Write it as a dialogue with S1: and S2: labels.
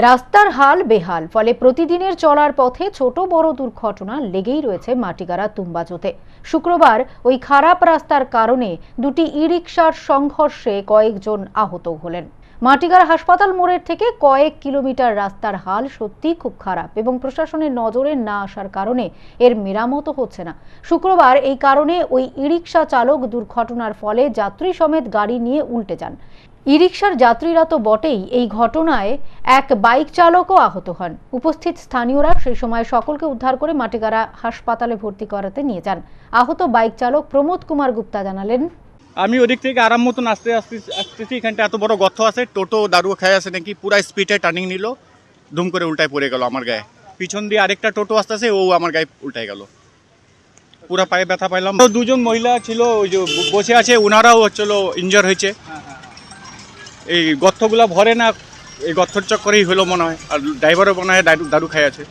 S1: রাস্তার হাল বেহাল, ফলে প্রতিদিনের চলার পথে ছোট বড় দুর্ঘটনা লেগেই রয়েছে মাটিগাড়া তুম্বাজোতে। শুক্রবার ওই খারাপ রাস্তার কারণে দুটি ই রিকশার সংঘর্ষে কয়েকজন আহত হলেন। মাটিগাড়া হাসপাতাল মোড়ের থেকে কয়েক কিলোমিটার রাস্তার হাল সত্যি খুব খারাপ এবং প্রশাসনের নজরে না আসার কারণে এর মেরামতও হচ্ছে না। শুক্রবার এই কারণে ওই ই রিকশা চালক দুর্ঘটনার ফলে যাত্রী সমেত গাড়ি নিয়ে উল্টে যান। ই রিকশার যাত্রীরা তো বটেই, এই ঘটনায় এক বাইক চালকও আহত হন। উপস্থিত স্থানীয়রা সেই সময় সকলকে উদ্ধার করে মাটিগাড়া হাসপাতালে ভর্তি করাতে নিয়ে যান। আহত বাইক চালক প্রমোদ কুমার গুপ্তা জানালেন,
S2: আমি ওদিক থেকে আরাম মতন আসতেছি, এখানটা এত বড় গর্ত আছে, টোটো দারু খায় আছে নাকি, পুরা স্পিডে টার্নিং নিল, ধুম করে উল্টায় পড়ে গেল আমার গায়ে। পিছন দিয়ে আরেকটা টোটো আসতেছে, ও আমার গায়ে উল্টায় গেল, পুরা পায়ে ব্যথা পাইলাম। দুজন মহিলা ছিল ওই যে বসে আছে, ওনারাও হচ্ছিল ইনজার হয়েছে। এই গর্তগুলা ভরে না, এই গর্তর চক্করেই হলো মনে হয়, আর ড্রাইভারও মনে হয় দারু খায় আছে।